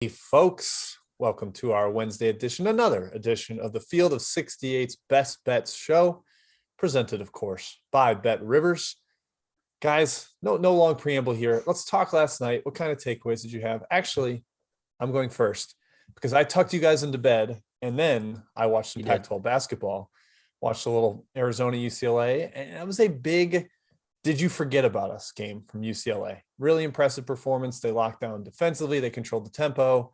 Hey, folks, welcome to our Wednesday edition, another edition of the Field of 68's Best Bets show, presented, of course, by BetRivers. Guys, no long preamble here. Let's talk last night. What kind of takeaways did you have? Actually, I'm going first because I tucked you guys into bed, and then I watched some Pac-12 basketball, watched a little Arizona UCLA, and it was a big did you forget about us game from UCLA. Really impressive performance. They locked down defensively. They controlled the tempo,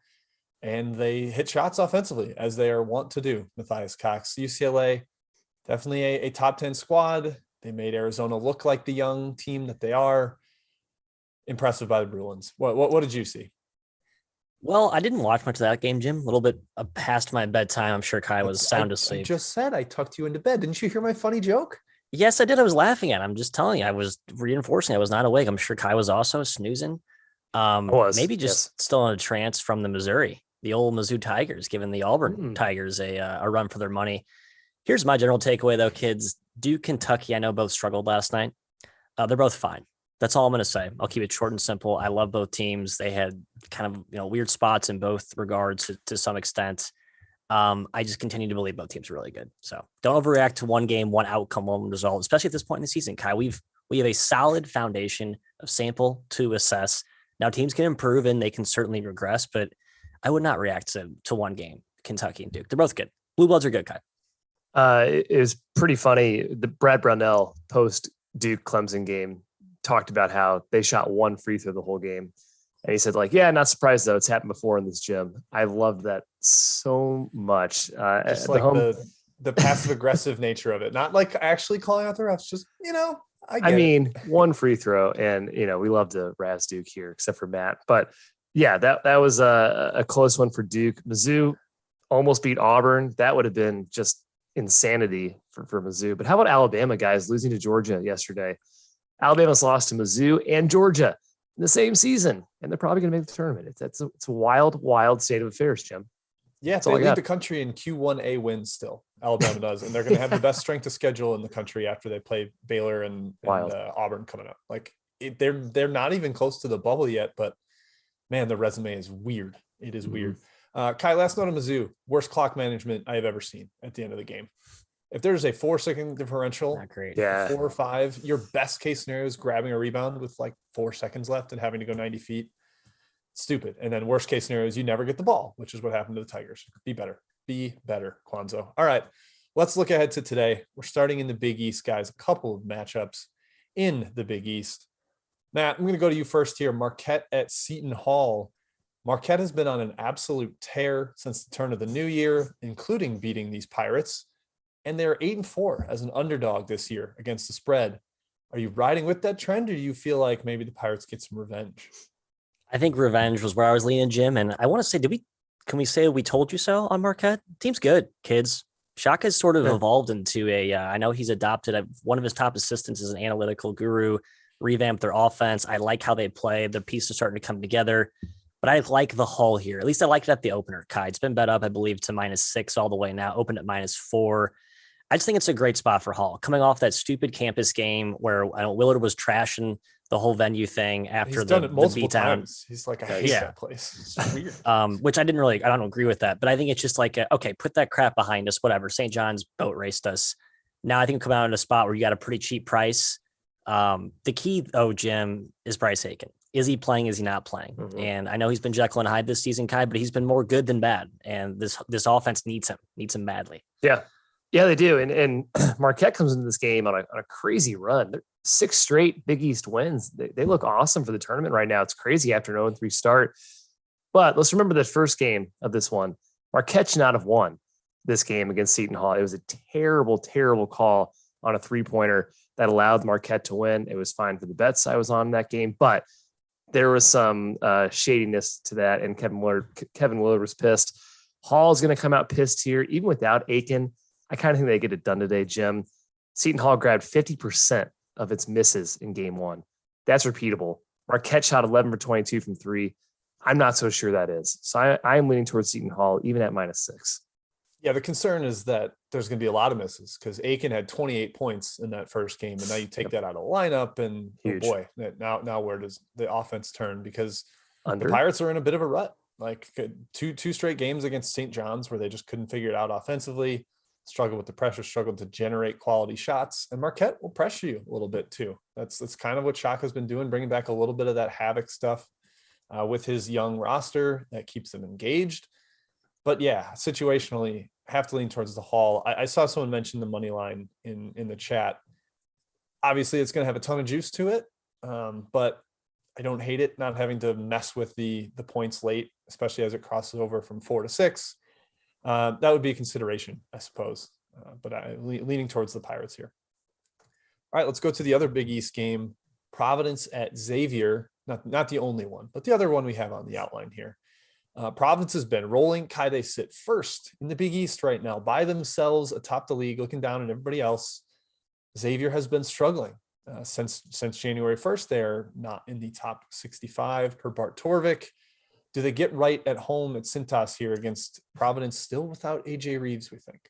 and they hit shots offensively, as they are wont to do. Matthias Cox, UCLA, definitely a top 10 squad. They made Arizona look like the young team that they are. Impressive by the Bruins. What did you see? Well, I didn't watch much of that game, Jim. A little bit past my bedtime. I'm sure Kai was sound asleep. I just said I tucked you into bed. Didn't you hear my funny joke? Yes, I did. I was laughing at it. I'm just telling you, I was reinforcing. I was not awake. I'm sure Kai was also snoozing. Maybe just still in a trance from the old Mizzou Tigers, giving the Auburn Tigers a run for their money. Here's my general takeaway, though, kids. Duke, Kentucky, I know both struggled last night. They're both fine. That's all I'm going to say. I'll keep it short and simple. I love both teams. They had kind of weird spots in both regards to some extent. I just continue to believe both teams are really good. So don't overreact to one game, one outcome, one result, especially at this point in the season. Kai, we have a solid foundation of sample to assess. Now teams can improve and they can certainly regress, but I would not react to one game, Kentucky and Duke. They're both good. Blue Bloods are good, Kai. It was pretty funny. The Brad Brownell post Duke Clemson game talked about how they shot one free throw the whole game. And he said, not surprised, though. It's happened before in this gym. I loved that so much. Just like the passive-aggressive nature of it. Not like actually calling out the refs. Just, one free throw. And, we love to razz Duke here, except for Matt. But, yeah, that was a close one for Duke. Mizzou almost beat Auburn. That would have been just insanity for Mizzou. But how about Alabama, guys, losing to Georgia yesterday? Alabama's lost to Mizzou and Georgia in the same season, and they're probably going to make the tournament. It's a wild state of affairs, Jim. Yeah, they lead the country in Q1A wins still. Alabama does, and they're going to have the best strength of schedule in the country after they play Baylor and Auburn coming up. They're not even close to the bubble yet, but man, the resume is weird. It is weird. Kai, last note on Mizzou, worst clock management I have ever seen at the end of the game. If there's a 4-second differential, 4 or 5, your best case scenario is grabbing a rebound with 4 seconds left and having to go 90 feet. Stupid. And then worst case scenario is you never get the ball, which is what happened to the Tigers. Be better, Kwanzaa. All right, let's look ahead to today. We're starting in the Big East, guys. A couple of matchups in the Big East. Matt, I'm going to go to you first here. Marquette at Seton Hall. Marquette has been on an absolute tear since the turn of the new year, including beating these Pirates. And they're 8-4 as an underdog this year against the spread. Are you riding with that trend, or do you feel like maybe the Pirates get some revenge? I think revenge was where I was leaning, Jim. And I want to say, can we say we told you so on Marquette? Team's good, kids. Shaka's sort of evolved into I know he's adopted one of his top assistants is an analytical guru, revamped their offense. I like how they play. The pieces are starting to come together. But I like the haul here. At least I liked it at the opener, Kai. It's been bet up, I believe, to -6 all the way now, opened at -4. I just think it's a great spot for Hall. Coming off that stupid campus game where Willard was trashing the whole venue thing after He's done it multiple beatdown. Times. He's like, I hate that place. It's weird. Which I don't agree with that. But I think it's just okay, put that crap behind us, whatever. St. John's boat raced us. Now I think we come out in a spot where you got a pretty cheap price. The key, though, Jim, is Bryce Aiken. Is he playing? Is he not playing? Mm-hmm. And I know he's been Jekyll and Hyde this season, Kai, but he's been more good than bad. And this offense needs him badly. Yeah, they do. And Marquette comes into this game on a crazy run. They're 6 straight Big East wins. They look awesome for the tournament right now. It's crazy after an 0-3 start. But let's remember the first game of this one. Marquette should not have won this game against Seton Hall. It was a terrible, terrible call on a 3-pointer that allowed Marquette to win. It was fine for the bets I was on that game, but there was some shadiness to that, and Kevin Willard was pissed. Hall's going to come out pissed here, even without Aiken. I kind of think they get it done today, Jim. Seton Hall grabbed 50% of its misses in game 1. That's repeatable. Marquette shot 11 for 22 from 3. I'm not so sure that is. So I am leaning towards Seton Hall, even at -6. Yeah, the concern is that there's going to be a lot of misses because Aiken had 28 points in that first game, and now you take that out of the lineup, and oh boy, now where does the offense turn? Because the Pirates are in a bit of a rut. Like two straight games against St. John's where they just couldn't figure it out offensively, struggled with the pressure, struggled to generate quality shots. And Marquette will pressure you a little bit too. That's kind of what Shaka's been doing, bringing back a little bit of that havoc stuff with his young roster that keeps them engaged. But yeah, situationally, have to lean towards the Hall. I saw someone mention the money line in the chat. Obviously, it's going to have a ton of juice to it, but I don't hate it not having to mess with the points late, especially as it crosses over from 4 to 6. That would be a consideration, I suppose. But I'm leaning towards the Pirates here. All right, let's go to the other Big East game. Providence at Xavier. Not the only one, but the other one we have on the outline here. Providence has been rolling. Kai, they sit first in the Big East right now by themselves atop the league, looking down at everybody else. Xavier has been struggling since January 1st. They're not in the top 65 per Bart Torvik. Do they get right at home at Cintas here against Providence, still without AJ Reeves, we think?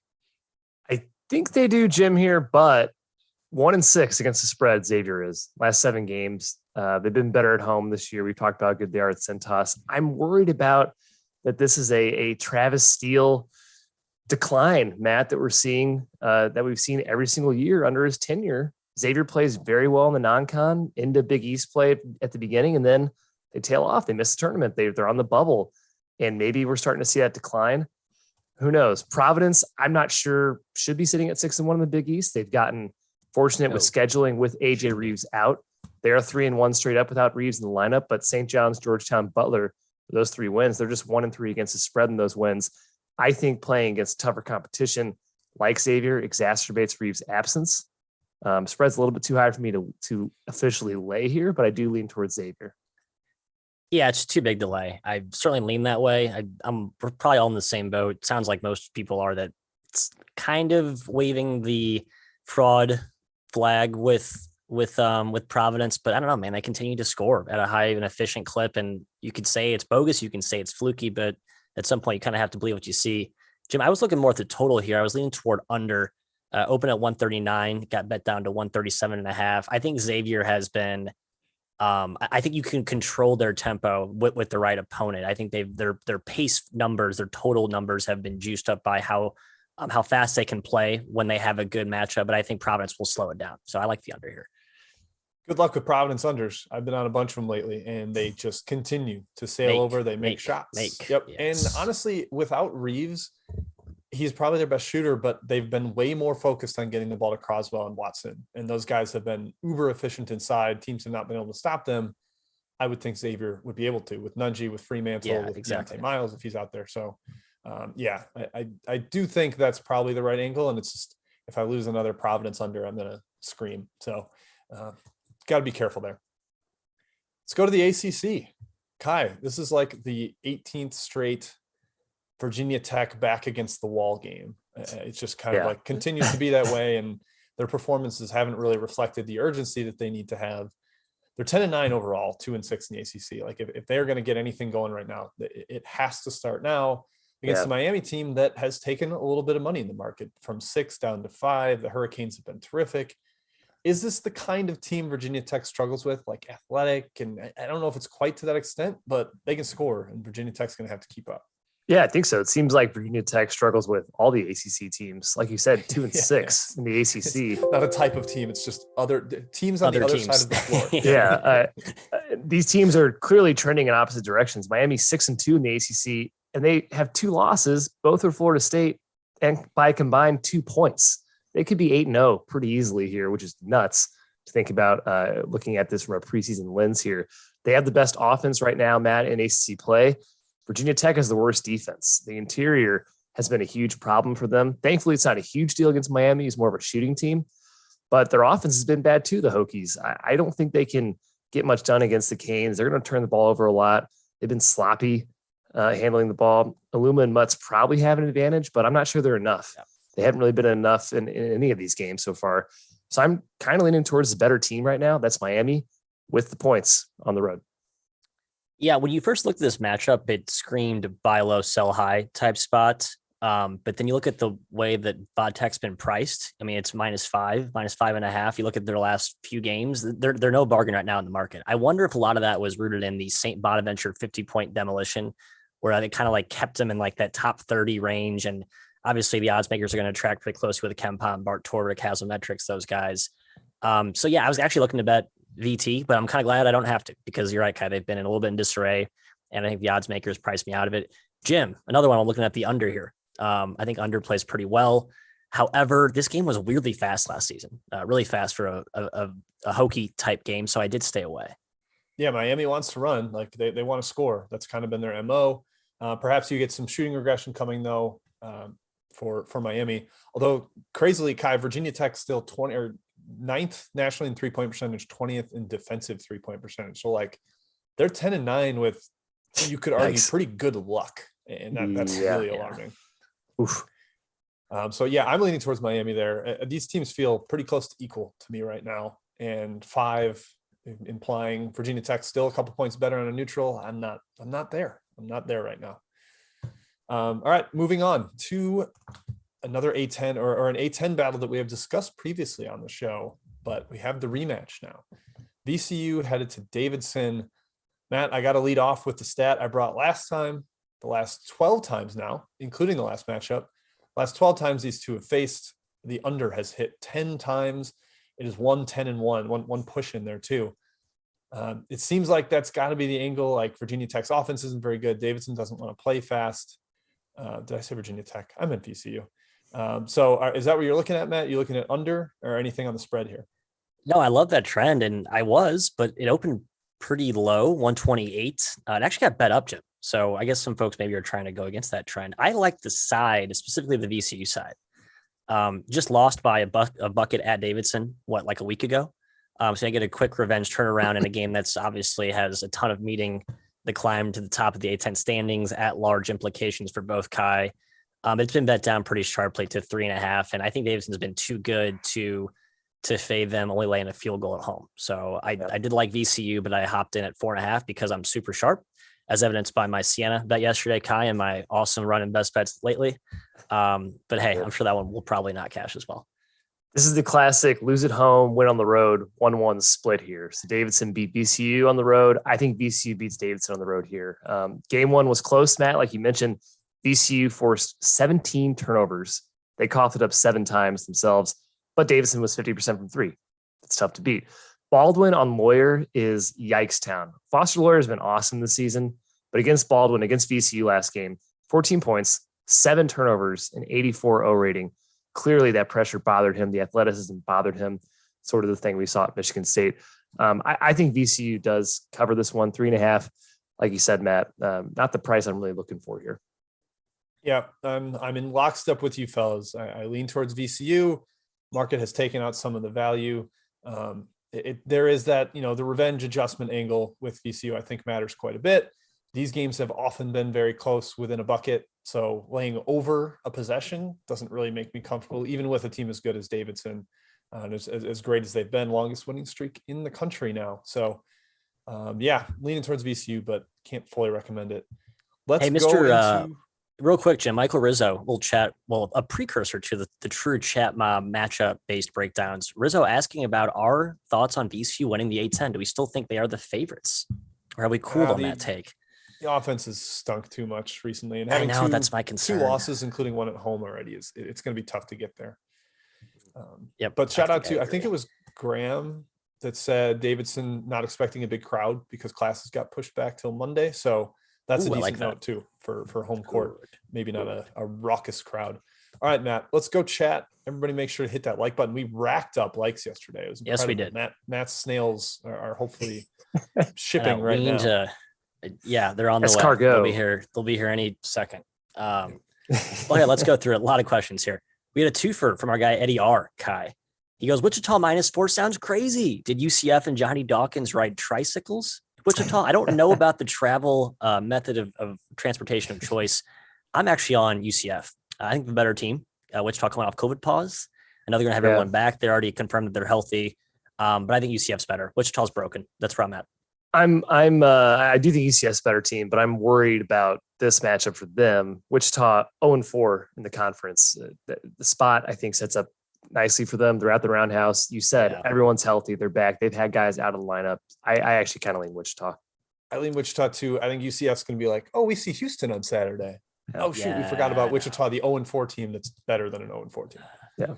I think they do, Jim, here, but 1-6 against the spread, Xavier is. Last 7 games. They've been better at home this year. We've talked about how good they are at Cintas. I'm worried about that this is a Travis Steele decline, Matt, that we're seeing, that we've seen every single year under his tenure. Xavier plays very well in the non-con, into Big East play at the beginning, and then they tail off. They miss the tournament. They're on the bubble, and maybe we're starting to see that decline. Who knows? Providence, I'm not sure, should be sitting at 6-1 in the Big East. They've gotten fortunate with scheduling with AJ Reeves out. They are 3-1 straight up without Reeves in the lineup, but St. John's, Georgetown, Butler, those 3 wins, they're just 1-3 against the spread in those wins. I think playing against tougher competition like Xavier exacerbates Reeves' absence. Spread's a little bit too high for me to officially lay here, but I do lean towards Xavier. Yeah, it's too big to lay. I certainly lean that way. I'm probably all in the same boat. Sounds like most people are, that it's kind of waving the fraud flag with Providence, but I don't know, man. They continue to score at a high and efficient clip, and you could say it's bogus, you can say it's fluky, but at some point you kind of have to believe what you see. Jim, I was looking more at the total here. I was leaning toward under. Open at 139, got bet down to 137.5. I think Xavier has been. I think you can control their tempo with the right opponent. I think their pace numbers, their total numbers have been juiced up by how fast they can play when they have a good matchup. But I think Providence will slow it down. So I like the under here. Good luck with Providence unders. I've been on a bunch of them lately, and they just continue to sail over. They make shots. Yep. Yes. And honestly, without Reeves, he's probably their best shooter, but they've been way more focused on getting the ball to Croswell and Watson. And those guys have been uber efficient inside. Teams have not been able to stop them. I would think Xavier would be able to, with Nungy, with Fremantle, with exactly. Miles, if he's out there. So I do think that's probably the right angle. And it's just, if I lose another Providence under, I'm going to scream. So got to be careful there. Let's go to the ACC. Kai, this is like the 18th straight Virginia Tech back against the wall game. It's just kind of like continues to be that way, and their performances haven't really reflected the urgency that they need to have. They're 10-9 overall, 2-6 in the ACC. Like if they're going to get anything going right now, it has to start now against the Miami team that has taken a little bit of money in the market from 6 down to 5. The Hurricanes have been terrific. Is this the kind of team Virginia Tech struggles with, like athletic? And I don't know if it's quite to that extent, but they can score, and Virginia Tech's going to have to keep up. Yeah, I think so. It seems like Virginia Tech struggles with all the ACC teams. Like you said, 2-6 in the ACC. It's not a type of team. It's just other teams on the other side of the floor. These teams are clearly trending in opposite directions. Miami's 6-2 in the ACC, and they have 2 losses. Both are Florida State, and by combined 2 points. They could be 8-0 pretty easily here, which is nuts to think about looking at this from a preseason lens here. They have the best offense right now, Matt, in ACC play. Virginia Tech has the worst defense. The interior has been a huge problem for them. Thankfully, it's not a huge deal against Miami. It's more of a shooting team, but their offense has been bad too, the Hokies. I don't think they can get much done against the Canes. They're going to turn the ball over a lot. They've been sloppy handling the ball. Aluma and Mutts probably have an advantage, but I'm not sure they're enough. Yeah. They haven't really been enough in any of these games so far. So I'm kind of leaning towards the better team right now. That's Miami with the points on the road. Yeah, when you first looked at this matchup, it screamed buy low, sell high type spot. But then you look at the way that Vodtech's been priced. I mean, it's -5, -5.5. You look at their last few games, they're no bargain right now in the market. I wonder if a lot of that was rooted in the St. Bonaventure 50-point demolition, where they kind of like kept them in like that top 30 range. And obviously the odds makers are going to track pretty closely with Kempom, Bart Torvik, Haselmetrics, those guys. So yeah, I was actually looking to bet VT, but I'm kind of glad I don't have to, because you're right, Kai, they've been in a little bit in disarray, and I think the odds makers priced me out of it. Jim, another one, I'm looking at the under here. I think under plays pretty well. However, this game was weirdly fast last season, really fast for a hokey type game. So I did stay away. Yeah, Miami wants to run. Like they want to score. That's kind of been their MO. Perhaps you get some shooting regression coming though for Miami. Although crazily, Kai, Virginia Tech still 9th nationally in 3-point percentage, 20th in defensive 3-point percentage. So like they're 10-9 with, you could argue, pretty good luck, and that's really alarming. Oof. So yeah, I'm leaning towards Miami there. These teams feel pretty close to equal to me right now, and 5 implying Virginia Tech still a couple points better on a neutral. I'm not there. I'm not there right now. All right, moving on to another A10 or an A10 battle that we have discussed previously on the show, but we have the rematch now. VCU headed to Davidson. Matt, I got to lead off with the stat I brought last time. The last 12 times now, including the last matchup, last 12 times these two have faced, the under has hit 10 times. It is 1-10-1, one push in there too. It seems like that's got to be the angle. Like Virginia Tech's offense isn't very good. Davidson doesn't want to play fast. Did I say Virginia Tech? I meant VCU. So is that what you're looking at, Matt? You looking at under or anything on the spread here? No, I love that trend, and I was, but it opened pretty low, 128. It actually got bet up, Jim. So I guess some folks maybe are trying to go against that trend. I like the side, specifically the VCU side. Just lost by a bucket at Davidson, like a week ago. So I get a quick revenge turnaround in a game that's obviously has a ton of meeting the climb to the top of the A10 standings, at large implications for both Kai. It's been bet down pretty sharply to 3.5. And I think Davidson's been too good to fade them, only laying a field goal at home. So I did like VCU, but I hopped in at 4.5 because I'm super sharp, as evidenced by my Siena bet yesterday, Kai, and my awesome run in best bets lately. But hey, I'm sure that one will probably not cash as well. This is the classic lose at home, win on the road, 1-1 split here. So Davidson beat VCU on the road. I think VCU beats Davidson on the road here. Game 1 was close, Matt. Like you mentioned, VCU forced 17 turnovers. They coughed it up 7 times themselves, but Davidson was 50% from 3. It's tough to beat. Baldwin on Lawyer is yikes town. Foster Lawyer has been awesome this season, but against Baldwin, against VCU last game, 14 points, 7 turnovers, an 84 O rating. Clearly that pressure bothered him. The athleticism bothered him. Sort of the thing we saw at Michigan State. I think VCU does cover this one, 3.5. Like you said, Matt, not the price I'm really looking for here. Yeah, I'm in lockstep with you fellas. I lean towards VCU. Market has taken out some of the value. There is that, the revenge adjustment angle with VCU, I think matters quite a bit. These games have often been very close within a bucket. So laying over a possession doesn't really make me comfortable, even with a team as good as Davidson, as great as they've been, longest winning streak in the country now. So leaning towards VCU, but can't fully recommend it. Let's go into... Real quick, Jim, Michael Rizzo will chat. Well, a precursor to the true chat mob matchup based breakdowns. Rizzo asking about our thoughts on VCU winning the A10. Do we still think they are the favorites, or are we cool on that take? The offense has stunk too much recently, and having that's my concern. 2 losses, including one at home already, it's going to be tough to get there. But shout out to I think it was Graham that said Davidson not expecting a big crowd because classes got pushed back till Monday. So that's a decent note too for home court. Maybe not a raucous crowd. All right, Matt, let's go chat. Everybody make sure to hit that like button. We racked up likes yesterday. It was incredible. Yes, we did. Matt's snails are hopefully shipping right now. They're on the way. Cargo. They'll be here any second. Let's go through it. A lot of questions here. We had a twofer from our guy, Eddie R. Kai. He goes, Wichita -4 sounds crazy. Did UCF and Johnny Dawkins ride tricycles? Wichita, I don't know about the travel method of transportation of choice. I'm actually on UCF. I think the better team. Wichita coming off COVID pause. I know they're going to have everyone back. They already confirmed that they're healthy. But I think UCF's better. Wichita's broken. That's where I'm at. I do think UCF's better team, but I'm worried about this matchup for them. Wichita 0-4 in the conference. The spot I think sets up nicely for them. They're at the Roundhouse. You said everyone's healthy. They're back. They've had guys out of the lineup. I actually kind of lean Wichita. I lean Wichita too. I think UCF's going to be like, oh, we see Houston on Saturday. Oh, shoot, we forgot about Wichita, the 0-4 team that's better than an 0-4 team. Yeah.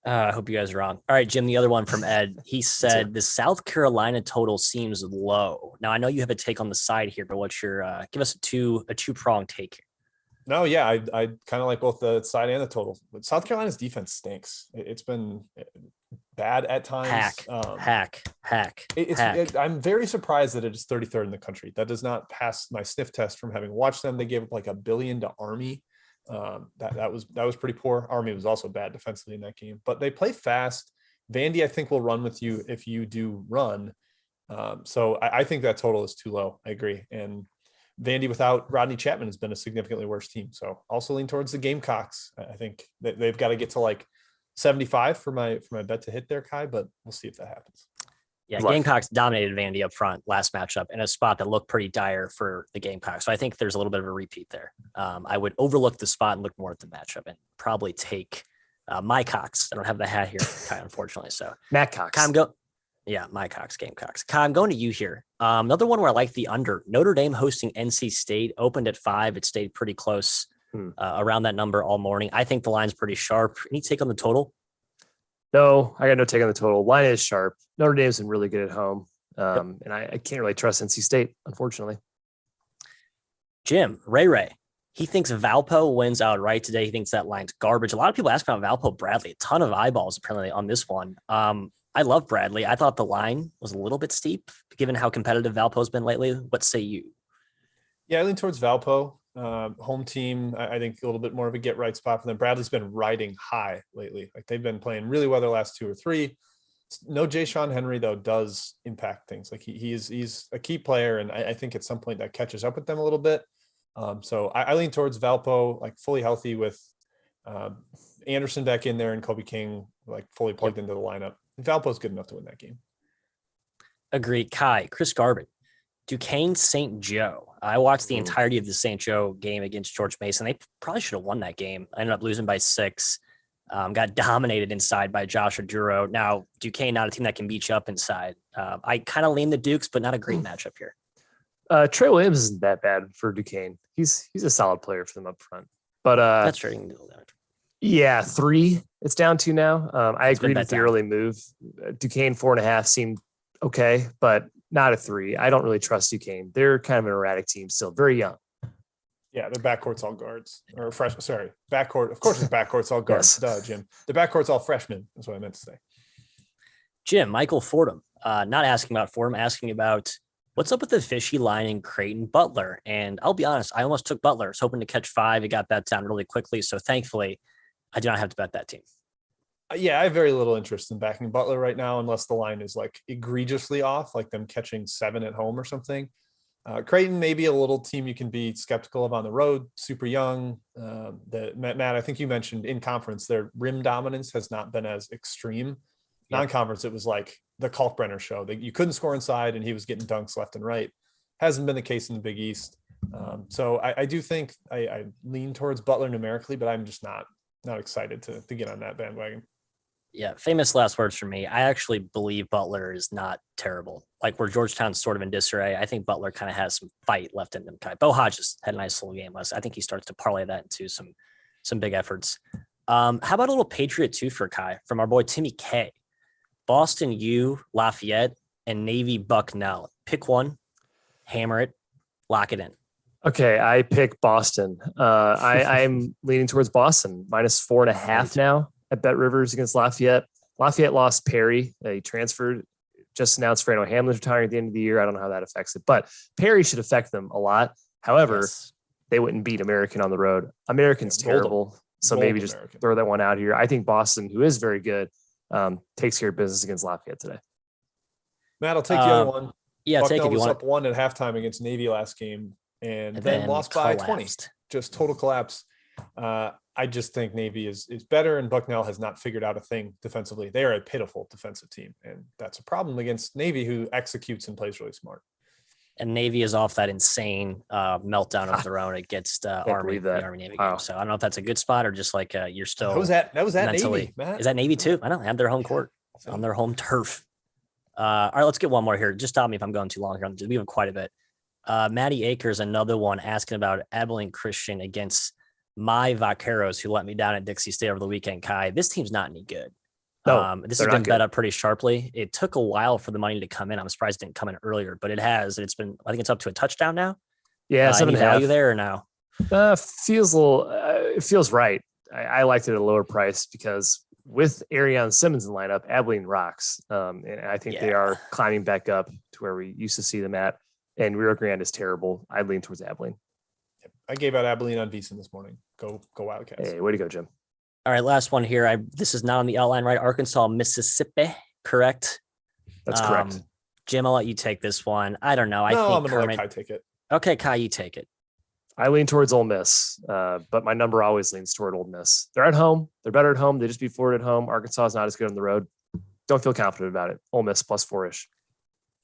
I hope you guys are wrong. All right, Jim, the other one from Ed. He said the South Carolina total seems low. Now, I know you have a take on the side here, but what's your give us a two-pronged take here. No, yeah, I kind of like both the side and the total. But South Carolina's defense stinks. It's been bad at times. Hack. I'm very surprised that it is 33rd in the country. That does not pass my sniff test from having watched them. They gave up like $1 billion to Army. That was pretty poor. Army was also bad defensively in that game, but they play fast. Vandy, I think, will run with you if you do run. So I think that total is too low. I agree. And Vandy without Rodney Chapman has been a significantly worse team. So also lean towards the Gamecocks. I think that they've got to get to like 75 for my bet to hit there, Kai, but we'll see if that happens. Yeah, Gamecocks dominated Vandy up front last matchup in a spot that looked pretty dire for the Gamecocks. So I think there's a little bit of a repeat there. I would overlook the spot and look more at the matchup and probably take my Cox. I don't have the hat here, Kai, unfortunately. So Matt Cox. My Cox, Gamecocks. Kai, I'm going to you here. Another one where I like the under. Notre Dame hosting NC State opened at 5. It stayed pretty close around that number all morning. I think the line's pretty sharp. Any take on the total? No, I got no take on the total. Line is sharp. Notre Dame's been really good at home. And I can't really trust NC State, unfortunately. Jim, Ray. He thinks Valpo wins outright today. He thinks that line's garbage. A lot of people ask about Valpo Bradley. A ton of eyeballs apparently on this one. I love Bradley. I thought the line was a little bit steep, given how competitive Valpo's been lately. What say you? Yeah, I lean towards Valpo. Home team, I think a little bit more of a get right spot for them. Bradley's been riding high lately. Like they've been playing really well the last 2 or 3. No Jay Sean Henry though does impact things. Like he's a key player, and I think at some point that catches up with them a little bit. So I lean towards Valpo, like fully healthy with Anderson back in there and Kobe King like fully plugged into the lineup. Valpo's good enough to win that game. Agreed. Kai, Chris Garbin, Duquesne St. Joe. I watched the entirety of the St. Joe game against George Mason. They probably should have won that game. I ended up losing by 6. Got dominated inside by Josh Oduro. Now, Duquesne, not a team that can beat you up inside. I kind of lean the Dukes, but not a great matchup here. Trey Williams isn't that bad for Duquesne. He's a solid player for them up front. But that's true. Yeah, 3. It's down 2 now. I agreed with the early move. Duquesne 4.5 seemed okay, but not a 3. I don't really trust Duquesne. They're kind of an erratic team still, very young. Yeah, their backcourt's all guards or freshmen. Sorry, backcourt. Of course, the backcourt's all guards. Yes. Duh, Jim. The backcourt's all freshmen. That's what I meant to say. Jim, Michael Fordham. Not asking about Fordham, asking about what's up with the fishy line in Creighton Butler. And I'll be honest, I almost took Butler. I was hoping to catch 5. It got bet down really quickly. So thankfully, I do not have to bet that team. Yeah, I have very little interest in backing Butler right now, unless the line is like egregiously off, like them catching 7 at home or something. Creighton may be a little team you can be skeptical of on the road, super young. Matt, I think you mentioned in conference, their rim dominance has not been as extreme. Yeah. Non-conference, it was like the Kalkbrenner show. You couldn't score inside and he was getting dunks left and right. Hasn't been the case in the Big East. So I do think I lean towards Butler numerically, but I'm just not excited to get on that bandwagon. Yeah, famous last words for me. I actually believe Butler is not terrible. Like where Georgetown's sort of in disarray, I think Butler kind of has some fight left in them. Bo Hodges had a nice little game last. I think he starts to parlay that into some big efforts. How about a little Patriot twofer, Kai, from our boy Timmy K? Boston U, Lafayette, and Navy Bucknell. Pick one, hammer it, lock it in. Okay, I pick Boston. I'm leaning towards Boston, -4.5 now at BetRivers against Lafayette. Lafayette lost Perry. He transferred, just announced Fernando Hamlin's retiring at the end of the year. I don't know how that affects it, but Perry should affect them a lot. However, they wouldn't beat American on the road. American's terrible, so maybe just throw that one out here. I think Boston, who is very good, takes care of business against Lafayette today. Matt, I'll take the other one. Yeah, Bucknell take it. Was up 1 at halftime against Navy last game, and then lost by 20. Just total collapse. I just think Navy is better, and Bucknell has not figured out a thing defensively. They are a pitiful defensive team, and that's a problem against Navy, who executes and plays really smart. And Navy is off that insane meltdown of their own against Army Navy game. So I don't know if that's a good spot or just like you're still. That was mentally, Navy, Matt. Is that Navy too? I don't have their home court on their home turf. All right, let's get one more here. Just stop me if I'm going too long here. We have quite a bit. Matty Akers, another one asking about Abilene Christian against my Vaqueros, who let me down at Dixie State over the weekend. Kai, this team's not any good. No, this has been bet up pretty sharply. It took a while for the money to come in. I'm surprised it didn't come in earlier, but it has. And I think it's up to a touchdown now. Yeah, any value there or no? Feels a little. It feels right. I liked it at a lower price because with Arion Simmons in the lineup, Abilene rocks, and I think they are climbing back up to where we used to see them at. And Rio Grande is terrible. I lean towards Abilene. I gave out Abilene on VSiN this morning. Go Wildcats. Hey, way to go, Jim. All right, last one here. This is not on the outline, right? Arkansas, Mississippi, correct? That's correct. Jim, I'll let you take this one. I don't know. I'm going to let Kai take it. Okay, Kai, you take it. I lean towards Ole Miss, but my number always leans toward Ole Miss. They're at home. They're better at home. They just beat Florida at home. Arkansas is not as good on the road. Don't feel confident about it. Ole Miss plus 4-ish.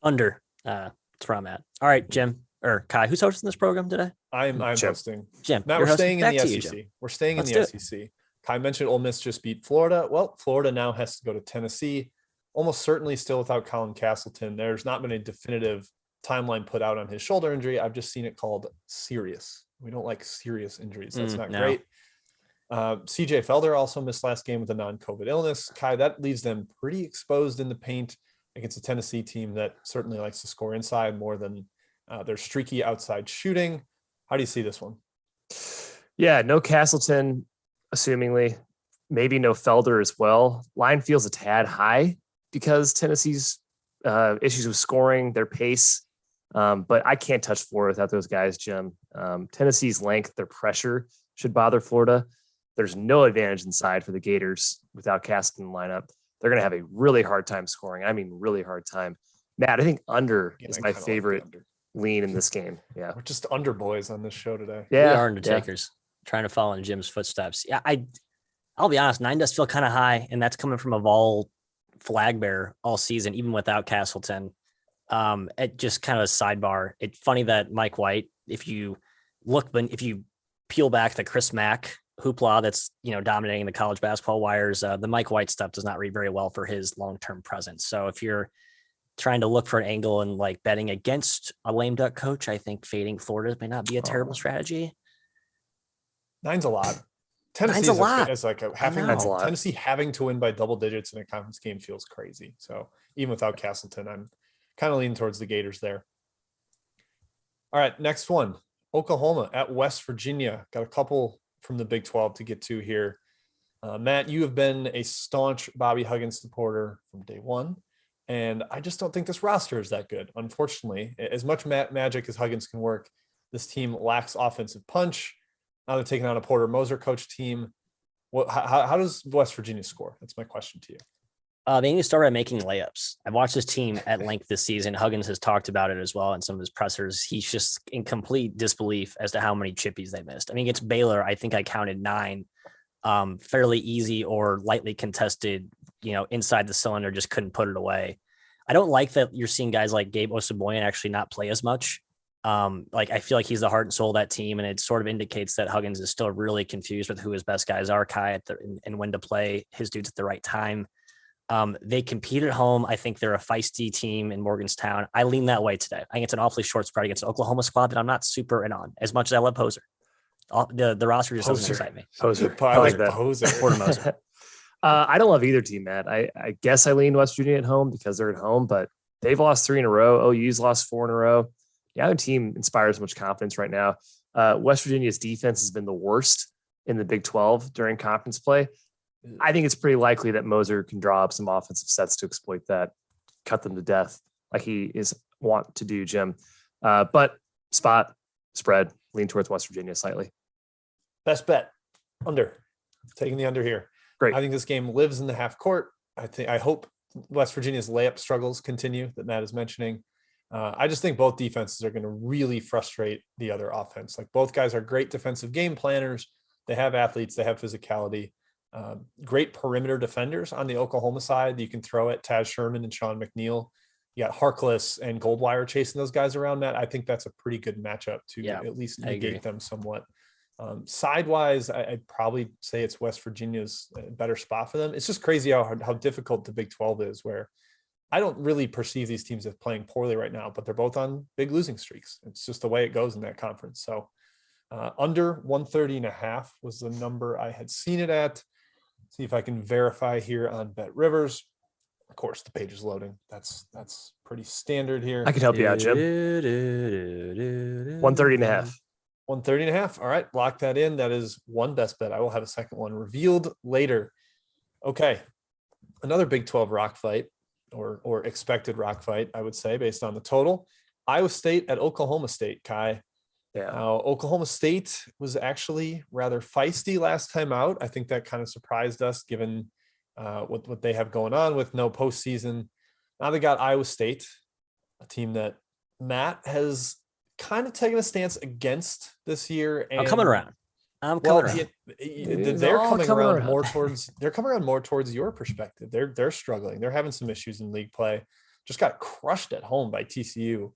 Under. That's where I'm at. All right, Jim or Kai, who's hosting this program today? I'm hosting. Jim, Matt, we're staying in the SEC. We're staying in the SEC. Kai mentioned Ole Miss just beat Florida. Well, Florida now has to go to Tennessee. Almost certainly still without Colin Castleton. There's not been a definitive timeline put out on his shoulder injury. I've just seen it called serious. We don't like serious injuries. That's not great. CJ Felder also missed last game with a non-COVID illness. Kai, that leaves them pretty exposed in the paint against a Tennessee team that certainly likes to score inside more than their streaky outside shooting. How do you see this one? Yeah, no Castleton, assumingly. Maybe no Felder as well. Line feels a tad high because Tennessee's issues with scoring, their pace. But I can't touch Florida without those guys, Jim. Tennessee's length, their pressure should bother Florida. There's no advantage inside for the Gators without Castleton in the lineup. They're going to have a really hard time scoring. I mean, really hard time. Matt, I think under is my favorite lean in this game. Yeah. We're just under boys on this show today. Yeah. We are Undertakers trying to follow in Jim's footsteps. Yeah. I'll be honest. 9 does feel kind of high, and that's coming from a Vol flag bearer all season, even without Castleton. It just kind of a sidebar. It's funny that Mike White, if you peel back the Chris Mack hoopla that's, dominating the college basketball wires, the Mike White stuff does not read very well for his long-term presence. So if you're trying to look for an angle and like betting against a lame duck coach, I think fading Florida may not be a terrible strategy. 9's a lot. Tennessee's a lot. It's like Tennessee having to win by double digits in a conference game feels crazy. So even without Castleton, I'm kind of leaning towards the Gators there. All right, next one. Oklahoma at West Virginia. Got a couple from the Big 12 to get to here. Matt, you have been a staunch Bobby Huggins supporter from day one, and I just don't think this roster is that good. Unfortunately, as much magic as Huggins can work, this team lacks offensive punch. Now they're taking on a Porter Moser coach team. How does West Virginia score? That's my question to you. They need to start by making layups. I've watched this team at length this season. Huggins has talked about it as well in some of his pressers. He's just in complete disbelief as to how many chippies they missed. I mean, against Baylor, I think I counted 9 fairly easy or lightly contested, inside the cylinder, just couldn't put it away. I don't like that you're seeing guys like Gabe Osabuoyan actually not play as much. I feel like he's the heart and soul of that team, and it sort of indicates that Huggins is still really confused with who his best guys are, Kai, and when to play his dudes at the right time. They compete at home. I think they're a feisty team in Morgantown. I lean that way today. I think it's an awfully short spread against an Oklahoma squad that I'm not super in on, as much as I love Poser. The roster just doesn't excite me. Poser. I like that. Poser. I don't love either team, Matt. I guess I lean West Virginia at home because they're at home, but they've lost 3 in a row. OU's lost 4 in a row. Neither team inspires much confidence right now. West Virginia's defense has been the worst in the Big 12 during conference play. I think it's pretty likely that Moser can draw up some offensive sets to exploit that, cut them to death like he is want to do, Jim. But spot, spread, lean towards West Virginia slightly. Best bet, under. Taking the under here. Great. I think this game lives in the half court. I hope West Virginia's layup struggles continue that Matt is mentioning. I just think both defenses are going to really frustrate the other offense. Like, both guys are great defensive game planners. They have athletes. They have physicality. Great perimeter defenders on the Oklahoma side that you can throw at Taz Sherman and Sean McNeil. You got Harkless and Goldwire chasing those guys around, Matt. I think that's a pretty good matchup to at least negate them somewhat. Sidewise, I'd probably say it's West Virginia's better spot for them. It's just crazy how difficult the Big 12 is, where I don't really perceive these teams as playing poorly right now, but they're both on big losing streaks. It's just the way it goes in that conference. So under 130.5 was the number I had seen it at. See if I can verify here on BetRivers. Of course, the page is loading. That's pretty standard here. I can help you out, Jim. 130.5. 130.5. All right, lock that in. That is one best bet. I will have a second one revealed later. Okay, another Big 12 rock fight, or expected rock fight, I would say, based on the total. Iowa State at Oklahoma State, Kai. Yeah. Oklahoma State was actually rather feisty last time out. I think that kind of surprised us, given what they have going on with no postseason. Now they got Iowa State, a team that Matt has kind of taken a stance against this year. And I'm coming around. They're coming around more towards your perspective. They're struggling. They're having some issues in league play. Just got crushed at home by TCU.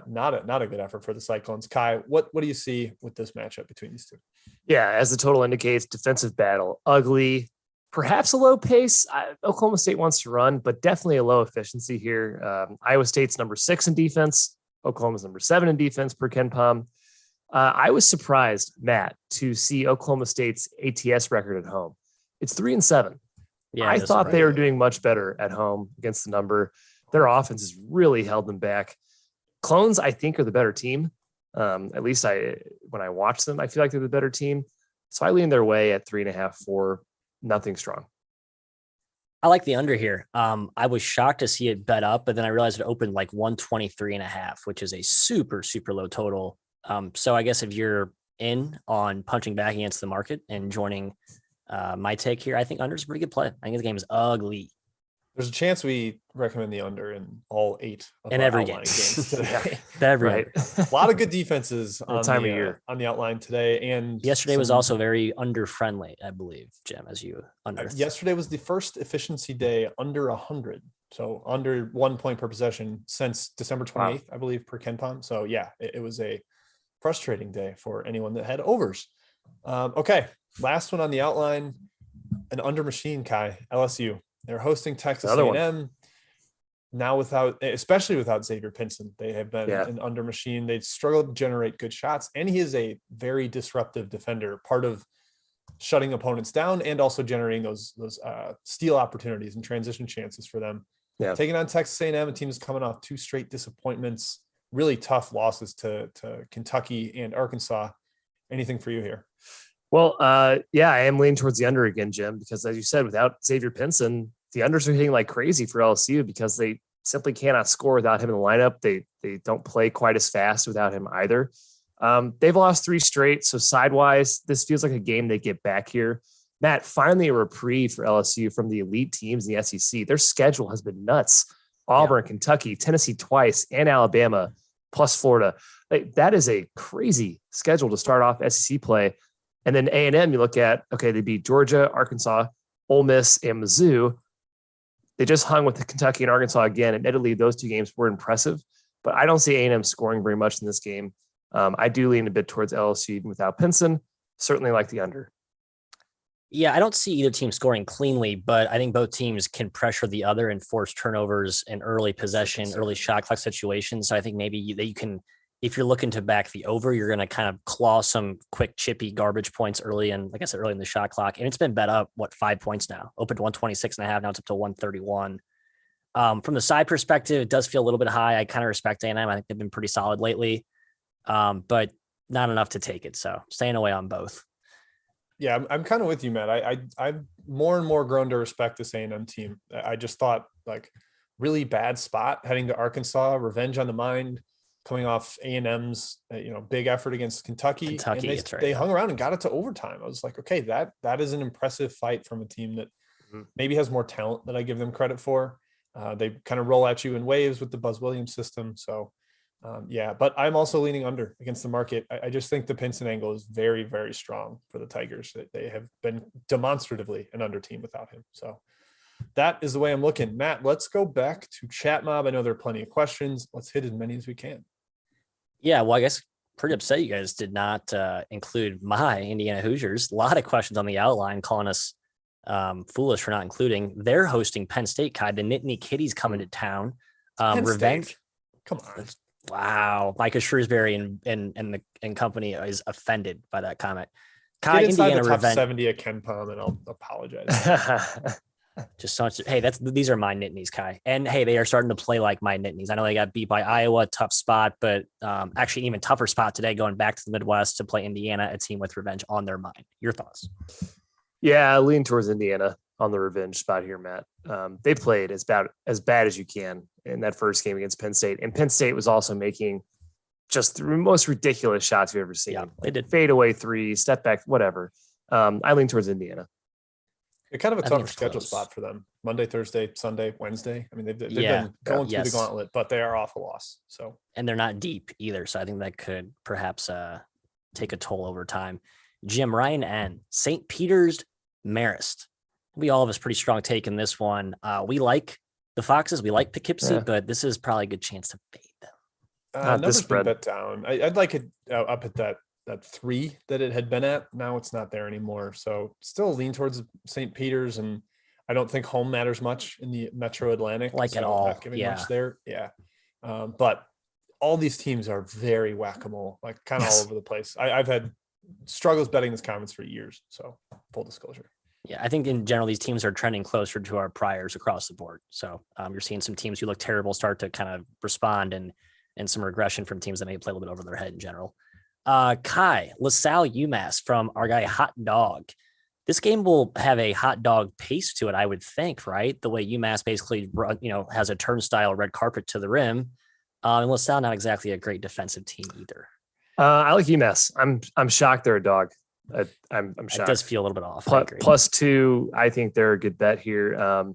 Not a good effort for the Cyclones. Kai, what do you see with this matchup between these two? Yeah, as the total indicates, defensive battle, ugly, perhaps a low pace. Oklahoma State wants to run, but definitely a low efficiency here. Iowa State's number 6 in defense. Oklahoma's number 7 in defense per Ken Pom. I was surprised, Matt, to see Oklahoma State's ATS record at home. It's 3-7. Yeah, I thought they were doing much better at home against the number. Their offense has really held them back. Clones, I think, are the better team. At least when I watch them, I feel like they're the better team. So I lean their way at 3.5, 4, nothing strong. I like the under here. I was shocked to see it bet up, but then I realized it opened like 123.5, which is a super, super low total. So I guess if you're in on punching back against the market and joining my take here, I think under is a pretty good play. I think the game is ugly. There's a chance we recommend the under in all 8 of in every game. Games today. Right. A lot of good defenses on time of year on the outline today. And yesterday was also very under friendly, I believe, Jim, as you unearthed. Yesterday was the first efficiency day under 100. So under 1 point per possession since December 28th, I believe, per Ken Pom. So yeah, it was a frustrating day for anyone that had overs. Okay, last one on the outline, an under machine, Kai, LSU. They're hosting Texas A&M. Now especially without Xavier Pinson, they have been an under machine. They struggled to generate good shots, and he is a very disruptive defender, part of shutting opponents down and also generating those steal opportunities and transition chances for them. Yeah. Taking on Texas A&M, a team is coming off 2 straight disappointments, really tough losses to Kentucky and Arkansas. Anything for you here? Well, I am leaning towards the under again, Jim, because as you said, without Xavier Pinson, the unders are hitting like crazy for LSU because they simply cannot score without him in the lineup. They don't play quite as fast without him either. They've lost 3 straight. So sidewise, this feels like a game they get back here. Matt, finally a reprieve for LSU from the elite teams in the SEC. Their schedule has been nuts. Auburn, Kentucky, Tennessee twice, and Alabama, plus Florida. That is a crazy schedule to start off SEC play. And then A&M, you look at, they beat Georgia, Arkansas, Ole Miss, and Mizzou. They just hung with the Kentucky and Arkansas again. Admittedly, those 2 games were impressive, but I don't see A&M scoring very much in this game. I do lean a bit towards LSU even without Pinson. Certainly like the under. Yeah, I don't see either team scoring cleanly, but I think both teams can pressure the other and force turnovers and early possession, early shot clock situations. So I think maybe you can, if you're looking to back the over, you're going to kind of claw some quick chippy garbage points early. And like I said, early in the shot clock, and it's been bet up, 5 points now, opened to 126.5. Now it's up to 131. From the side perspective, it does feel a little bit high. I kind of respect A&M. I think they've been pretty solid lately, but not enough to take it. So staying away on both. Yeah, I'm kind of with you, Matt. I've more and more grown to respect this A&M team. I just thought really bad spot heading to Arkansas, revenge on the mind, coming off A&M's big effort against Kentucky. And they hung around and got it to overtime. I was like, okay, that is an impressive fight from a team that maybe has more talent than I give them credit for. They kind of roll at you in waves with the Buzz Williams system. So but I'm also leaning under against the market. I just think the Pinson angle is very, very strong for the Tigers. They have been demonstratively an under team without him. So that is the way I'm looking. Matt, let's go back to Chat Mob. I know there are plenty of questions. Let's hit as many as we can. Yeah, well, I guess pretty upset you guys did not include my Indiana Hoosiers. A lot of questions on the outline calling us Foolish for not including. They're hosting Penn State. Kai, the Nittany Kitties coming to town. Revenge. State. Come on. Wow, Micah Shrewsbury and company is offended by that comment. Kai, get inside Indiana the top revenge. 70 at Ken Palm, and I'll apologize. Just so much. Hey, these are my Nittanies, Kai, and hey, they are starting to play like my Nittanies. I know they got beat by Iowa, tough spot, but actually even tougher spot today, going back to the Midwest to play Indiana, a team with revenge on their mind. Your thoughts? Yeah, I lean towards Indiana on the revenge spot here, Matt. They played as bad as you can in that first game against Penn State, and Penn State was also making just the most ridiculous shots you've ever seen. Yeah, they did fadeaway three, step back, whatever. I lean towards Indiana. It's kind of a tougher schedule spot for them. Monday, Thursday, Sunday, Wednesday. I mean, they've been going through the gauntlet, but they are off a loss. So, and they're not deep either. So I think that could perhaps take a toll over time. Jim, Ryan N. St. Peter's Marist. We all have a pretty strong take in this one. We like the Foxes. We like Poughkeepsie, but this is probably a good chance to fade them. Numbers been bet down. I'd like it up at that 3 that it had been at. Now it's not there anymore. So still lean towards St. Peter's, and I don't think home matters much in the Metro Atlantic. At all. Not giving much there. Yeah. But all these teams are very whack-a-mole, like kind of all over the place. I've had struggles betting this conference for years. So full disclosure. Yeah, I think in general, these teams are trending closer to our priors across the board. So you're seeing some teams who look terrible start to kind of respond and some regression from teams that may play a little bit over their head in general. Kai, LaSalle, UMass from our guy Hot Dog. This game will have a hot dog pace to it, I would think, right? The way UMass basically, has a turnstile red carpet to the rim. And LaSalle, not exactly a great defensive team either. I like UMass. I'm shocked they're a dog. I'm shocked. It does feel a little bit off. +2. I think they're a good bet here.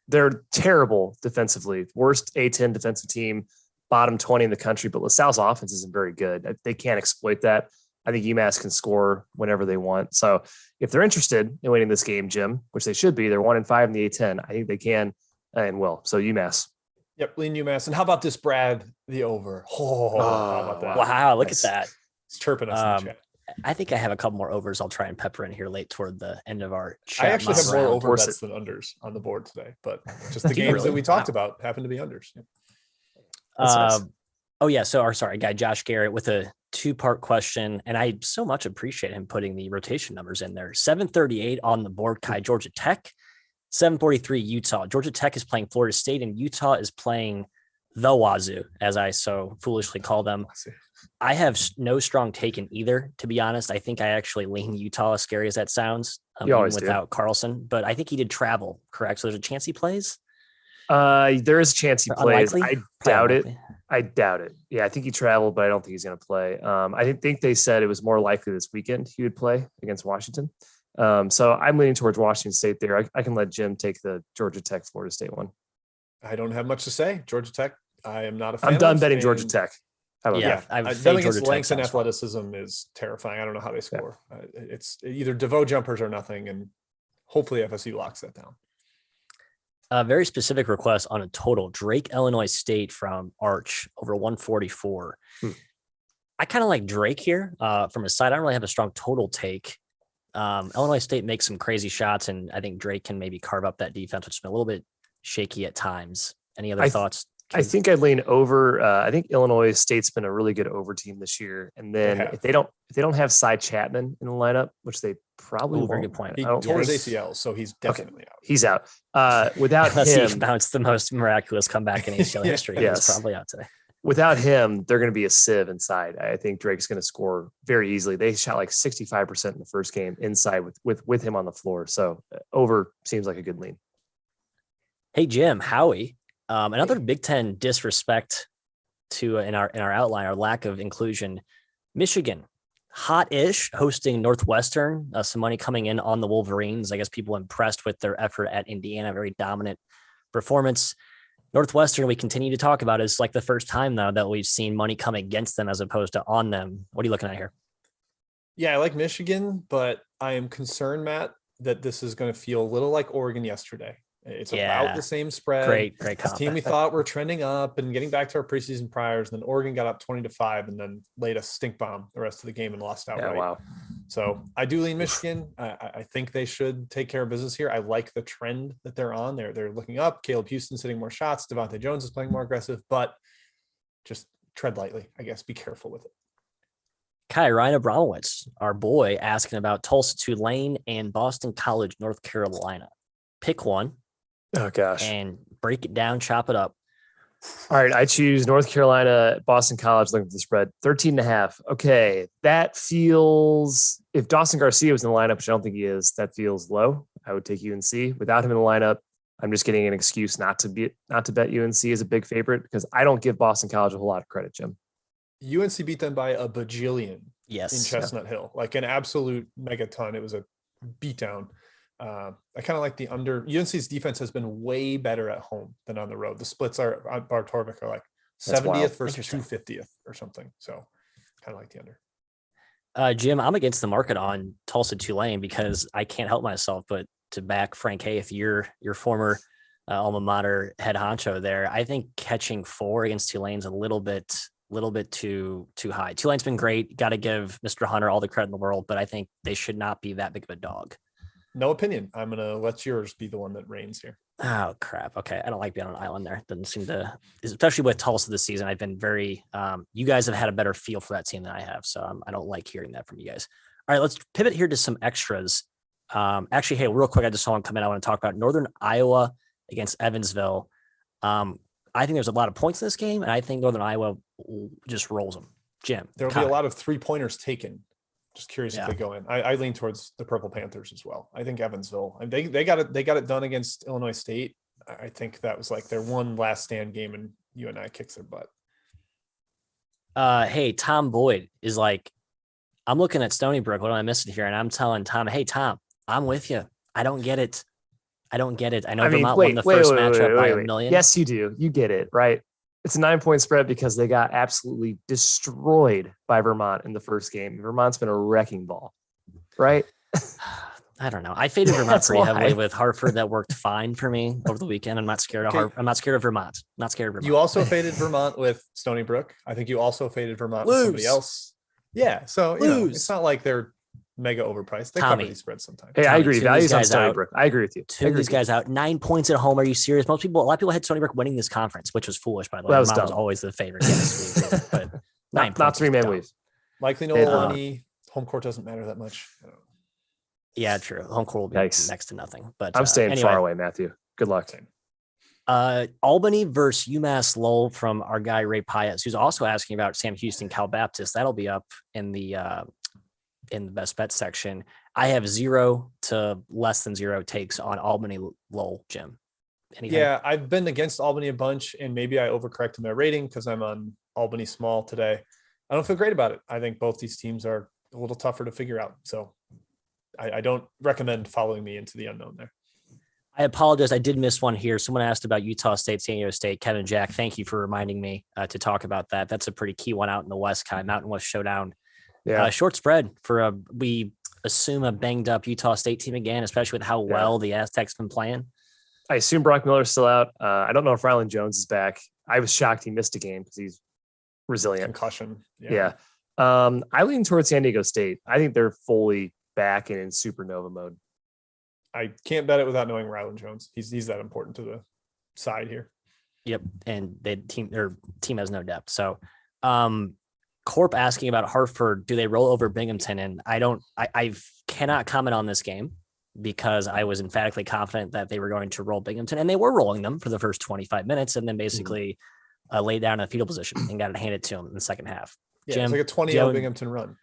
They're terrible defensively. Worst A10 defensive team, bottom 20 in the country, but LaSalle's offense isn't very good. They can't exploit that. I think UMass can score whenever they want. So if they're interested in winning this game, Jim, which they should be, they're 1-5 in the A10. I think they can and will. So UMass. Yep, lean UMass. And how about this, Brad? The over. Oh, how about that? Wow, look at that. It's chirping us in the chat. I think I have a couple more overs I'll try and pepper in here late toward the end of our chat. I actually have more over bets than unders on the board today, but just the games that we talked about happen to be unders. Yeah. Nice. Oh yeah. So our guy, Josh Garrett, with a 2-part question. And I so much appreciate him putting the rotation numbers in there. 738 on the board, Kai, Georgia Tech, 743 Utah. Georgia Tech is playing Florida State and Utah is playing the Wazoo, as I so foolishly call them. I have no strong take in either, to be honest. I think I actually lean Utah, as scary as that sounds, without Carlson, but I think he did travel, correct? So there's a chance he plays? There is a chance he plays. Unlikely? I doubt it. I doubt it. Yeah, I think he traveled, but I don't think he's going to play. I think they said it was more likely this weekend he would play against Washington. So I'm leaning towards Washington State there. I can let Jim take the Georgia Tech, Florida State one. I don't have much to say. Georgia Tech, I am not a fan. I'm done betting Georgia Tech. Betting against length and athleticism is terrifying. I don't know how they score. Yeah. It's either DeVoe jumpers or nothing, and hopefully FSU locks that down. A very specific request on a total. Drake, Illinois State from Arch over 144. I kind of like Drake here from his side. I don't really have a strong total take. Illinois State makes some crazy shots, and I think Drake can maybe carve up that defense, which has been a little bit shaky at times. Any other thoughts? I think I'd lean over. I think Illinois State's been a really good over team this year. And then if they don't have Cy Chapman in the lineup, which they probably won't. Very good point. He tore his ACL, so he's definitely out. He's out. Without him, bounced the most miraculous comeback in ACL history. Yes. He's probably out today. Without him, they're going to be a sieve inside. I think Drake's going to score very easily. They shot like 65% in the first game inside with him on the floor. So over seems like a good lean. Hey, Jim, Howie. Another Big Ten disrespect to in our outline, our lack of inclusion. Michigan, hot-ish, hosting Northwestern. Some money coming in on the Wolverines. I guess people impressed with their effort at Indiana. Very dominant performance. Northwestern, we continue to talk about, is like the first time though that we've seen money come against them as opposed to on them. What are you looking at here? Yeah, I like Michigan, but I am concerned, Matt, that this is going to feel a little like Oregon yesterday. It's about the same spread. Great this team we thought were trending up and getting back to our preseason priors. And then Oregon got up 20-5 and then laid a stink bomb the rest of the game and lost outright. Wow. So I do lean Michigan. I think they should take care of business here. I like the trend that they're on. They're looking up. Caleb Houston's hitting more shots. Devontae Jones is playing more aggressive, but just tread lightly, I guess. Be careful with it. Kai, Ryan Abramowitz, our boy, asking about Tulsa, Tulane, and Boston College, North Carolina. Pick one. Oh, gosh. And break it down, chop it up. All right, I choose North Carolina, Boston College, looking for the spread, 13.5. Okay, that feels, if Dawson Garcia was in the lineup, which I don't think he is, that feels low. I would take UNC. Without him in the lineup, I'm just getting an excuse not to bet UNC as a big favorite because I don't give Boston College a whole lot of credit, Jim. UNC beat them by a bajillion in Chestnut Hill, like an absolute megaton. It was a beatdown. I kind of like the under. UNC's defense has been way better at home than on the road. The splits are on Bar Torvik are like 70th versus 250th or something. So kind of like the under. Jim, I'm against the market on Tulsa Tulane because I can't help myself but to back Frank Haith, your former alma mater head honcho there. I think catching 4 against Tulane's a little bit too high. Tulane's been great. Got to give Mr. Hunter all the credit in the world, but I think they should not be that big of a dog. No opinion. I'm going to let yours be the one that reigns here. Oh, crap. Okay. I don't like being on an island there. Doesn't seem to, especially with Tulsa this season. I've been very, you guys have had a better feel for that team than I have. So I don't like hearing that from you guys. All right, let's pivot here to some extras. Actually, hey, real quick, I just saw one come in. I want to talk about Northern Iowa against Evansville. I think there's a lot of points in this game, and I think Northern Iowa just rolls them. Jim, there'll be a lot of 3-pointers taken. Just curious if they go in. I lean towards the Purple Panthers as well. I think Evansville. They got it done against Illinois State. I think that was like their one last stand game, and UNI kicks their butt. Hey, Tom Boyd is like, I'm looking at Stony Brook. What am I missing here? And I'm telling Tom, hey, Tom, I'm with you. I don't get it. I know Vermont won the first matchup by a million. Yes, you do. You get it, right? It's a 9-point spread because they got absolutely destroyed by Vermont in the first game. Vermont's been a wrecking ball, right? I don't know. I faded Vermont pretty heavily with Hartford. That worked fine for me over the weekend. I'm not scared of I'm not scared of Vermont. Not scared of Vermont. You also faded Vermont with Stony Brook. I think you also faded Vermont with somebody else. Yeah. So it's not like they're mega overpriced. They cover these spreads sometimes. Hey, I agree. Values on Stony Brook. I agree with you. Two of these guys out. 9 points at home. Are you serious? A lot of people had Stony Brook winning this conference, which was foolish, by the way. That was always the favorite. Yes, but not 3-man weave. Likely no Olani. Home court doesn't matter that much. Yeah, true. Home court will be next to nothing. But I'm staying far away, Matthew. Good luck. Albany versus UMass Lowell from our guy Ray Paez, who's also asking about Sam Houston, Cal Baptist. That'll be up in the best bet section. I have 0 to less than 0 takes on Albany Lowell, Jim. Anything? Yeah, I've been against Albany a bunch, and maybe I overcorrected my rating because I'm on Albany small today. I don't feel great about it. I think both these teams are a little tougher to figure out. So I don't recommend following me into the unknown there. I apologize. I did miss one here. Someone asked about Utah State, San Diego State. Kevin Jack, thank you for reminding me to talk about that. That's a pretty key one out in the West, Kai. Mountain West Showdown. Yeah, short spread for we assume a banged up Utah State team again, especially with how well the Aztecs been playing. I assume Brock Miller's still out. I don't know if Rylan Jones is back. I was shocked he missed a game because he's resilient. Concussion. Yeah. I lean towards San Diego State. I think they're fully back and in supernova mode. I can't bet it without knowing Rylan Jones. He's that important to the side here. Yep, and their team has no depth. So, Corp asking about Hartford, do they roll over Binghamton? And I cannot comment on this game because I was emphatically confident that they were going to roll Binghamton, and they were rolling them for the first 25 minutes, and then basically laid down in a fetal position and got it handed to them in the second half. Yeah, Jim, it's like a 20-0 Binghamton run.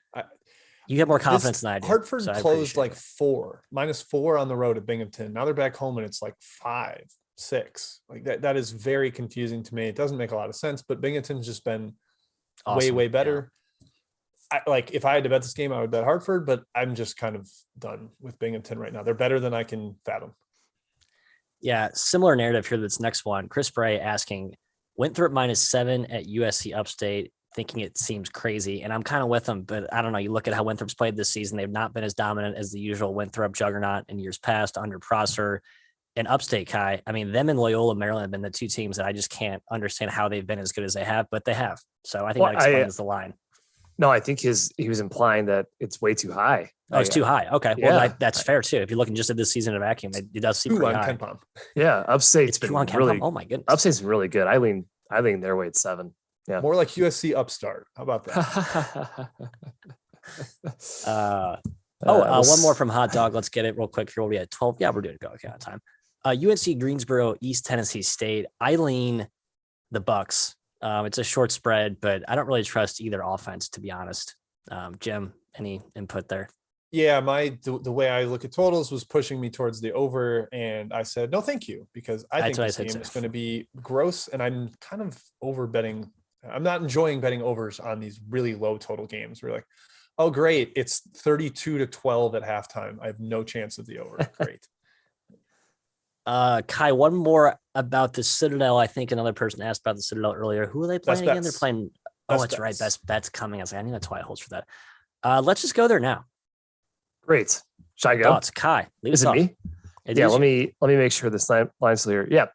You have more confidence than I do. Hartford closed like -4 on the road at Binghamton. Now they're back home and it's like 5, 6. Like that is very confusing to me. It doesn't make a lot of sense, but Binghamton's just been way better. Yeah. If I had to bet this game, I would bet Hartford, but I'm just kind of done with Binghamton right now. They're better than I can fathom. Yeah, similar narrative here. This next one, Chris Bray asking, Winthrop -7 at USC Upstate, thinking it seems crazy. And I'm kind of with them, but I don't know. You look at how Winthrop's played this season. They've not been as dominant as the usual Winthrop juggernaut in years past under Prosser and Upstate, Kai. I mean, them and Loyola Maryland have been the two teams that I just can't understand how they've been as good as they have, but they have. So I think that explains the line. No, I think he was implying that it's way too high. Oh, it's too high. Okay. Yeah. Well, that's fair too. If you're looking just at this season of vacuum, it does seem pretty high. Yeah. Upstate's been really, oh my goodness. Upstate's been really good. I lean their way at 7. Yeah. More like USC upstart. How about that? One more from Hot Dog. Let's get it real quick here. We'll be at 12. Yeah, we're doing go. Okay, on time. UNC Greensboro, East Tennessee State. I lean the Bucks. It's a short spread, but I don't really trust either offense, to be honest. Jim, any input there? Yeah, the way I look at totals was pushing me towards the over, and I said no, thank you, because I think this game is going to be gross, and I'm kind of over betting. I'm not enjoying betting overs on these really low total games. We're like, oh great, it's 32-12 at halftime. I have no chance of the over. Great. Kai, one more about the Citadel. I think another person asked about the Citadel earlier. Who are they playing again? They're playing. That's right. Best Bets coming. I was like, I knew that's why I holds for that. Let's just go there now. Great. Should I go? Thoughts, Kai? Is it me? Let me make sure this line's clear. Yeah.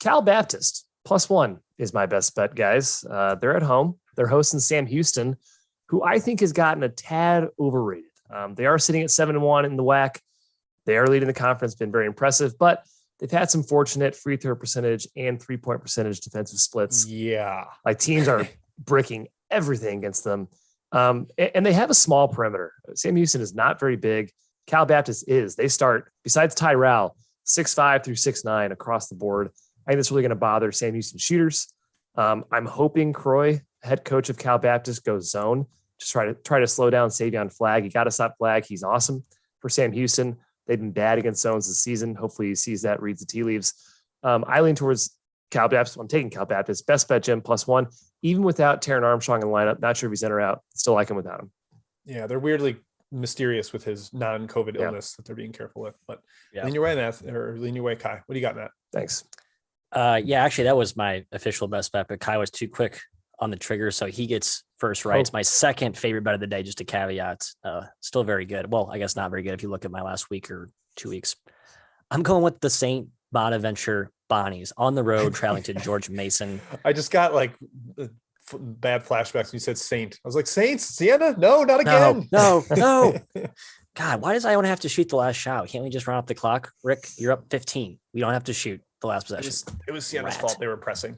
Cal Baptist +1 is my best bet, guys. They're at home. They're hosting Sam Houston, who I think has gotten a tad overrated. They are sitting at 7-1 in the WAC. They are leading the conference, been very impressive, but they've had some fortunate free throw percentage and 3-point percentage defensive splits. Yeah. Like teams are bricking everything against them. And they have a small perimeter. Sam Houston is not very big. Cal Baptist is. They start, besides Tyrell, 6'5" through 6'9" across the board. I think that's really going to bother Sam Houston shooters. I'm hoping Croy, head coach of Cal Baptist, goes zone. Just try to slow down Savion Flagg. You got to stop Flagg. He's awesome for Sam Houston. They've been bad against zones this season. Hopefully he sees that, reads the tea leaves. I lean towards Cal Baptist. I'm taking Cal Baptist. Best bet, Jim, +1. Even without Taron Armstrong in the lineup, not sure if he's in or out. Still like him without him. Yeah, they're weirdly mysterious with his non-COVID illness that they're being careful with. But lean your way, Matt, or lean your way, Kai. What do you got, Matt? Thanks. Actually, that was my official best bet, but Kai was too quick on the trigger, so he gets first right. It's my second favorite bet of the day, just a caveat. Still very good. Well, I guess not very good if you look at my last week or 2 weeks. I'm going with the St. Bonaventure Bonnies on the road, traveling to George Mason. I just got like bad flashbacks when you said Saint. I was like, Saints, Sienna? No, not again. No. God, why does Iona have to shoot the last shot? Can't we just run up the clock? Rick, you're up 15. We don't have to shoot the last possession. It was Sienna's fault. They were pressing.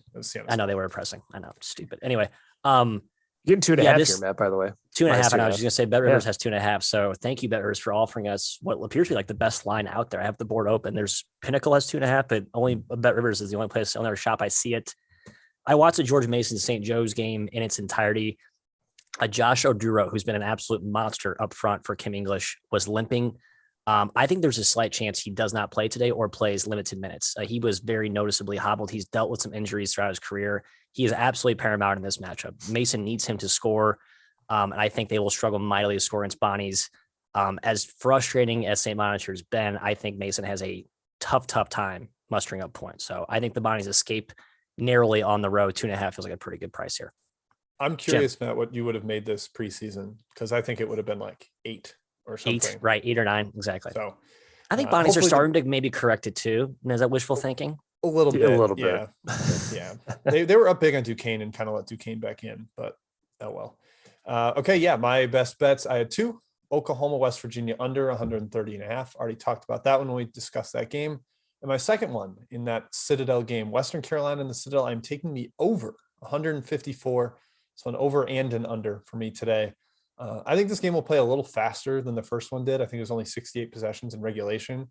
I know they were pressing. I know. Stupid. Anyway, getting 2.5 here, Matt, by the way. 2.5. And I was just going to say BetRivers has 2.5. So thank you, BetRivers, for offering us what appears to be like the best line out there. I have the board open. There's Pinnacle has 2.5, but only BetRivers is the only place, only shop I see it. I watched the George Mason St. Joe's game in its entirety. Josh Oduro, who's been an absolute monster up front for Kim English, was limping. I think there's a slight chance he does not play today or plays limited minutes. He was very noticeably hobbled. He's dealt with some injuries throughout his career. He is absolutely paramount in this matchup. Mason needs him to score, and I think they will struggle mightily to score against Bonnies. As frustrating as St. Bonaventure's been, I think Mason has a tough time mustering up points. So I think the Bonnies escape narrowly on the road. 2.5 feels like a pretty good price here. I'm curious, Jim, Matt, what you would have made this preseason, because I think it would have been like 8 or something. 8 or 9, exactly. So I think Bonnies are starting to maybe correct it too. Is that wishful thinking? A little bit. Yeah. They were up big on Duquesne and kind of let Duquesne back in, but oh well. Okay, my best bets. I had 2. Oklahoma, West Virginia under 130.5. Already talked about that one when we discussed that game. And my second one in that Citadel game, Western Carolina and the Citadel, I'm taking the over 154. So an over and an under for me today. I think this game will play a little faster than the first one did. I think it was only 68 possessions in regulation,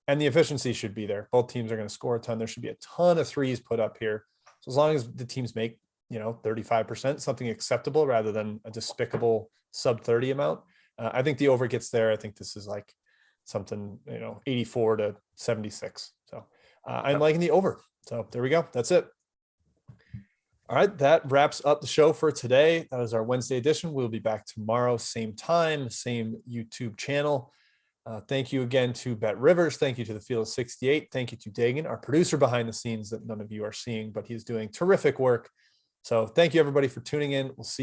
and the efficiency should be there. Both teams are going to score a ton. There should be a ton of threes put up here. So as long as the teams make, 35%, something acceptable rather than a despicable sub 30 amount, I think the over gets there. I think this is like something, 84 to 76. So I'm liking the over. So there we go. That's it. All right, that wraps up the show for today. That is our Wednesday edition. We'll be back tomorrow, same time, same YouTube channel. Thank you again to BetRivers. Thank you to the Field of 68. Thank you to Dagan, our producer behind the scenes that none of you are seeing, but he's doing terrific work. So thank you, everybody, for tuning in. We'll see you.